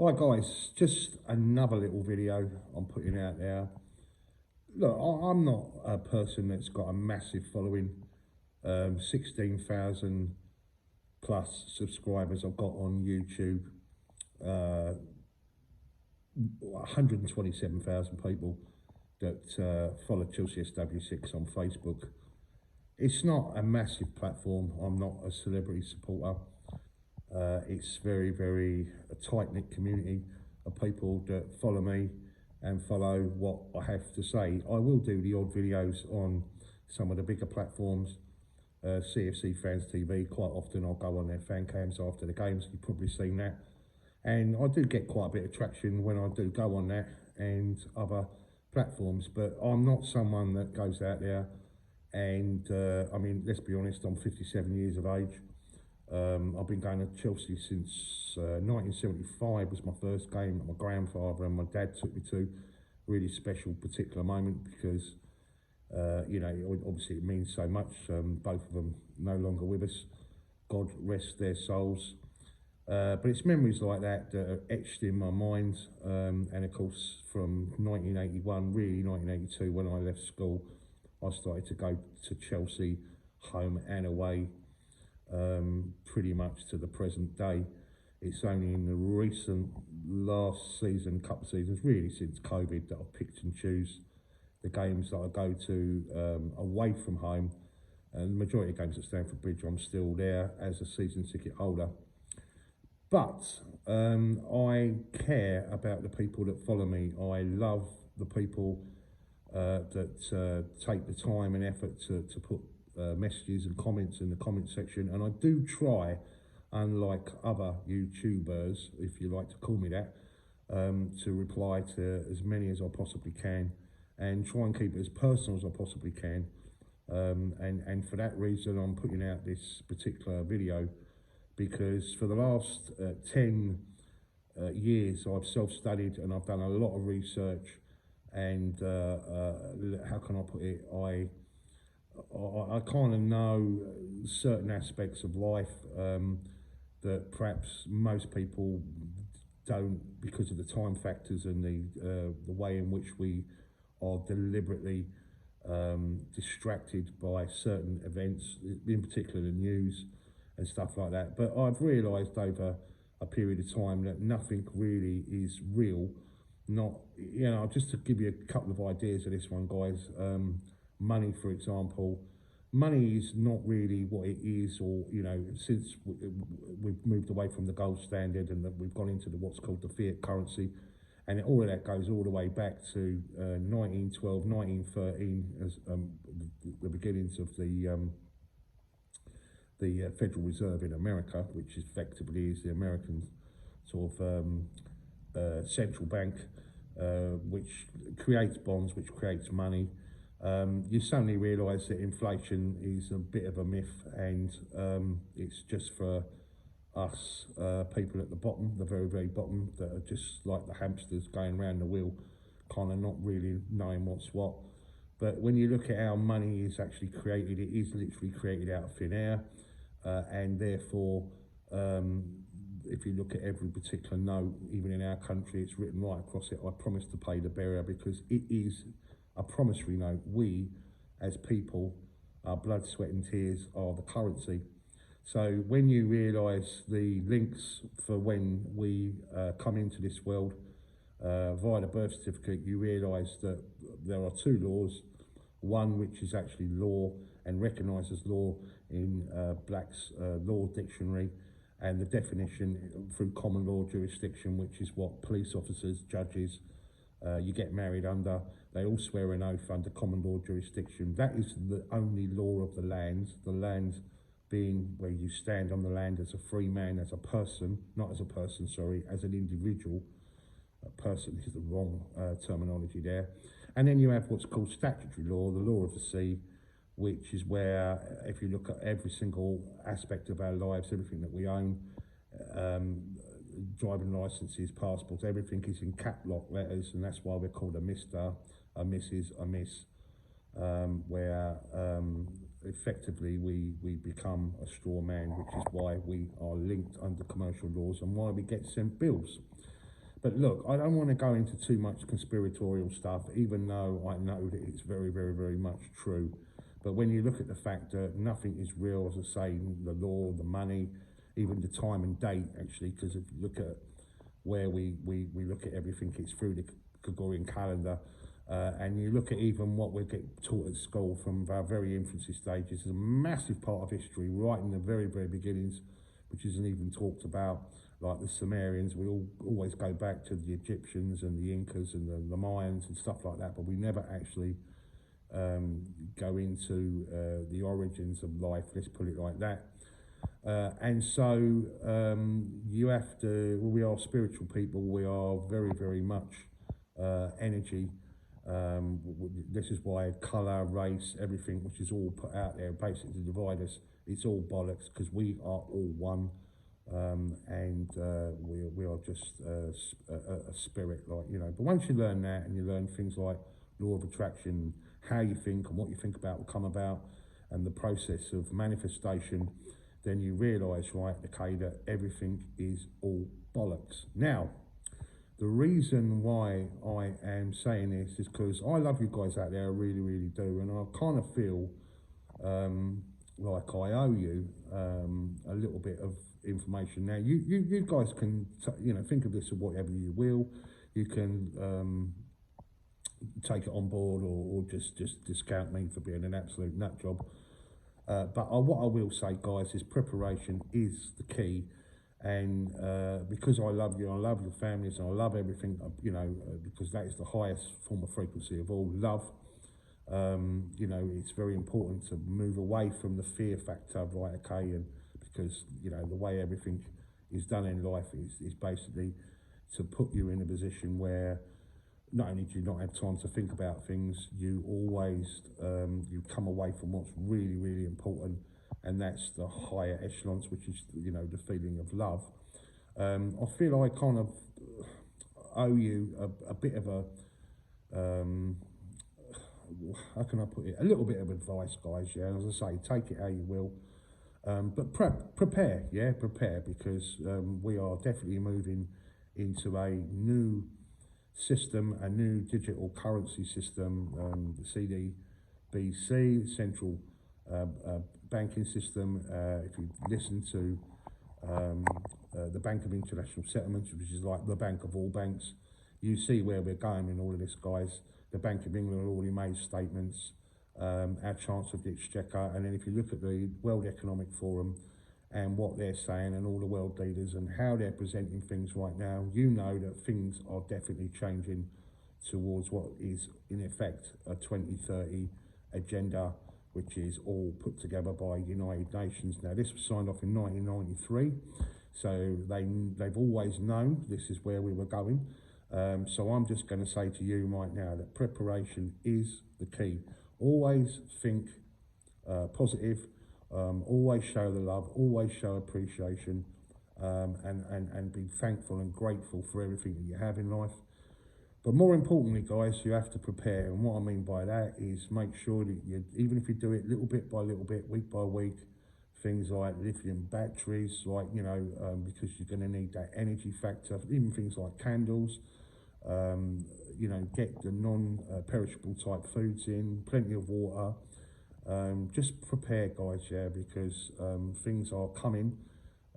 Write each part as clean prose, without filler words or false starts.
Hi guys, just another little video I'm putting out there. Look, I'm not a person that's got a massive following. 16,000 plus subscribers I've got on YouTube. 127,000 people that follow Chelsea SW6 on Facebook. It's not a massive platform. I'm not a celebrity supporter. It's very a tight-knit community of people that follow me and follow what I have to say. I will do the odd videos on some of the bigger platforms, CFC Fans TV. Quite often I'll go on their fan cams after the games. You've probably seen that. And I do get quite a bit of traction when I do go on that and other platforms, but I'm not someone that goes out there and, I mean, let's be honest, I'm 57 years of age. I've been going to Chelsea since 1975 was my first game that my grandfather and my dad took me to. Really special, particular moment because, you know, obviously it means so much. Both of them no longer with us. God rest their souls. But it's memories like that that are etched in my mind. And of course, from 1981, really 1982, when I left school, I started to go to Chelsea, home and away. Pretty much to the present day. It's only in the recent last season, couple of seasons, really since COVID, that I've picked and choose the games that I go to away from home. And the majority of games at Stamford Bridge, I'm still there as a season ticket holder. But I care about the people that follow me. I love the people that take the time and effort to put messages and comments in the comment section, and I do try, unlike other YouTubers, if you like to call me that, to reply to as many as I possibly can and try and keep it as personal as I possibly can. And for that reason I'm putting out this particular video, because for the last 10 years I've self-studied and I've done a lot of research, and how can I put it, I kind of know certain aspects of life that perhaps most people don't, because of the time factors and the way in which we are deliberately distracted by certain events, in particular the news and stuff like that. But I've realised over a period of time that nothing really is real. Not, you know, just to give you a couple of ideas of this one, guys. Money, for example. Money is not really what it is, or, you know, since we've moved away from the gold standard and that we've gone into what's called the fiat currency, and all of that goes all the way back to 1912, 1913, as the beginnings of the Federal Reserve in America, which effectively is the American sort of central bank, which creates bonds, which creates money. You suddenly realise that inflation is a bit of a myth, and it's just for us people at the bottom, the very bottom, that are just like the hamsters going round the wheel, kind of not really knowing what's what. But when you look at how money is actually created, it is literally created out of thin air, and therefore if you look at every particular note, even in our country, it's written right across it, I promise to pay the bearer, because it is a promissory note. We, as people, our blood, sweat and tears are the currency. So when you realise the links for when we come into this world via the birth certificate, you realise that there are two laws. One which is actually law and recognised as law in Black's Law Dictionary, and the definition through common law jurisdiction, which is what police officers, judges, you get married under. They all swear an oath under common law jurisdiction. That is the only law of the land being where you stand on the land as a free man, as a person, not as a person, sorry, as an individual. A person is the wrong terminology there. And then you have what's called statutory law, the law of the sea, which is where, if you look at every single aspect of our lives, everything that we own, driving licenses, passports, everything is in cap lock letters, and that's why we're called a Mr., a Mrs., a Miss, where effectively we become a straw man, which is why we are linked under commercial laws and why we get sent bills. But look, I don't want to go into too much conspiratorial stuff, even though I know that it's very, very, very much true. But when you look at the fact that nothing is real, as I say, the law, the money, even the time and date, actually, because if you look at where we look at everything, it's through the Gregorian calendar. And you look at even what we get taught at school from our very infancy stages, is a massive part of history right in the very, very beginnings, which isn't even talked about, like the Sumerians. We always go back to the Egyptians and the Incas and the Mayans and stuff like that, but we never actually go into the origins of life, let's put it like that. And so you have to, well, we are spiritual people, we are very, very much energy. This is why colour, race, everything which is all put out there basically to divide us, it's all bollocks, because we are all one. And we are just a spirit, like, you know. But once you learn that, and you learn things like law of attraction, how you think and what you think about will come about, and the process of manifestation, then you realise, right, okay, that everything is all bollocks. Now, the reason why I am saying this is because I love you guys out there, I really, really do, and I kind of feel like I owe you a little bit of information. Now, you guys can, you know, think of this as whatever you will. You can take it on board, or just discount me for being an absolute nut job. But what I will say, guys, is preparation is the key. And because I love you, I love your families, and I love everything, you know, because that is the highest form of frequency of all, love. You know, it's very important to move away from the fear factor, right, okay, and because, you know, the way everything is done in life is basically to put you in a position where not only do you not have time to think about things, you always you come away from what's really, really important, and that's the higher echelons, which is, you know, the feeling of love. I feel I kind of owe you a bit of a how can I put it? A little bit of advice, guys. Yeah, as I say, take it how you will. But prepare, yeah, prepare, because we are definitely moving into a new system, a new digital currency system, the CDBC, Central Banking System. If you listen to the Bank of International Settlements, which is like the bank of all banks, you see where we're going in all of this, guys. The Bank of England already made statements, our Chancellor of the Exchequer, and then if you look at the World Economic Forum and what they're saying, and all the world leaders and how they're presenting things right now, you know that things are definitely changing towards what is in effect a 2030 agenda, which is all put together by United Nations. Now, this was signed off in 1993, so they've always known this is where we were going. So I'm just going to say to you right now that preparation is the key. Always think positive, always show the love, always show appreciation, and be thankful and grateful for everything that you have in life. But more importantly, guys, you have to prepare. And what I mean by that is make sure that you, even if you do it little bit by little bit, week by week, things like lithium batteries, like, you know, because you're going to need that energy factor, even things like candles, you know, get the non-perishable type foods in, plenty of water. Just prepare, guys, yeah, because things are coming,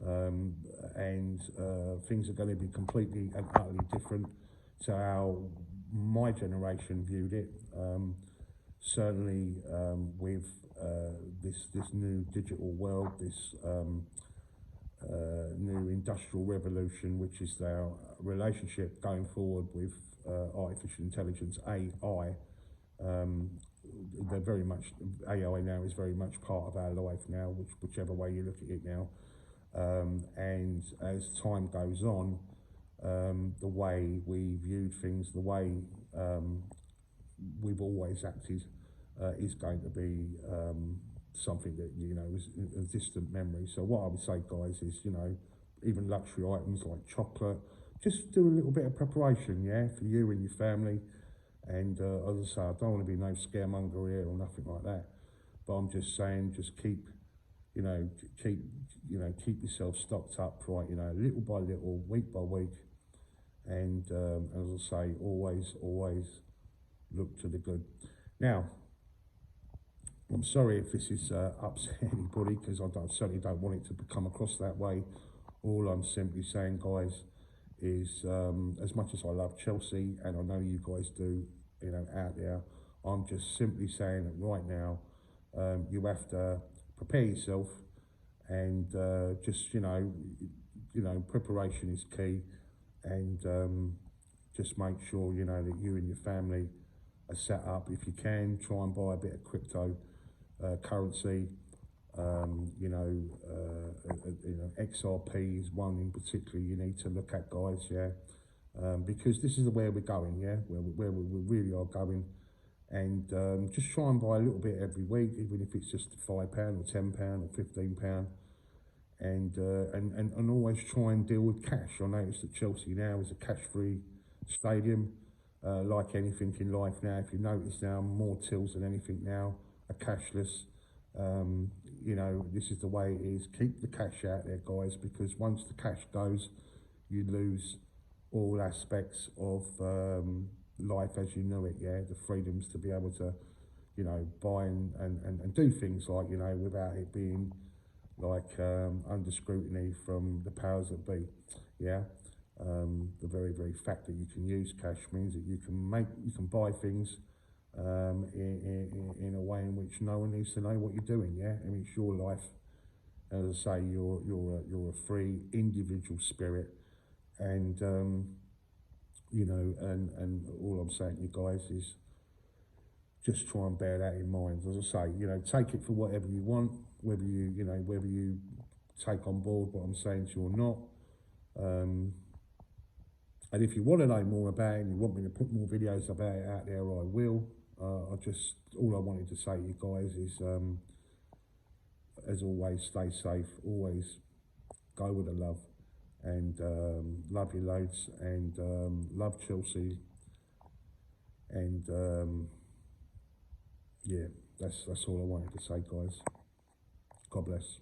and things are going to be completely and utterly different to how my generation viewed it. Certainly with this new digital world, this new industrial revolution, which is their relationship going forward with artificial intelligence, AI. They're very much, AI now is very much part of our life now, whichever way you look at it now. And as time goes on, the way we viewed things, the way we've always acted, is going to be something that, you know, is a distant memory. So what I would say, guys, is, you know, even luxury items like chocolate, just do a little bit of preparation, yeah, for you and your family. And as I say, I don't want to be no scaremonger here or nothing like that, but I'm just saying, just keep yourself stocked up, right, you know, little by little, week by week, and as I say, always look to the good. Now, I'm sorry if this is upset anybody, because certainly don't want it to come across that way. All I'm simply saying, guys, is as much as I love Chelsea, and I know you guys do, out there, I'm just simply saying that right now, you have to prepare yourself, and just preparation is key, and just make sure that you and your family are set up. If you can, try and buy a bit of crypto currency. XRP is one in particular you need to look at, guys. Yeah, because this is where we're going. Yeah, where we really are going, and just try and buy a little bit every week, even if it's just £5 or £10 or £15, and always try and deal with cash. I noticed that Chelsea now is a cash-free stadium. Like anything in life now, if you notice now, more tills than anything now are cashless. This is the way it is. Keep the cash out there, guys, because once the cash goes, you lose all aspects of life as you know it. Yeah, the freedoms to be able to, buy and do things like, without it being like under scrutiny from the powers that be. Yeah. The very fact that you can use cash means that you can buy things in a way in which no one needs to know what you're doing. Yeah, I mean, it's your life. As I say, you're a free individual spirit, and and all I'm saying to you guys is just try and bear that in mind. As I say, take it for whatever you want, whether you take on board what I'm saying to you or not. And if you want to know more about it and you want me to put more videos about it out there, I will. All I wanted to say to you guys is, as always, stay safe, always go with the love, and love you loads, and love Chelsea, and yeah, that's all I wanted to say, guys. God bless.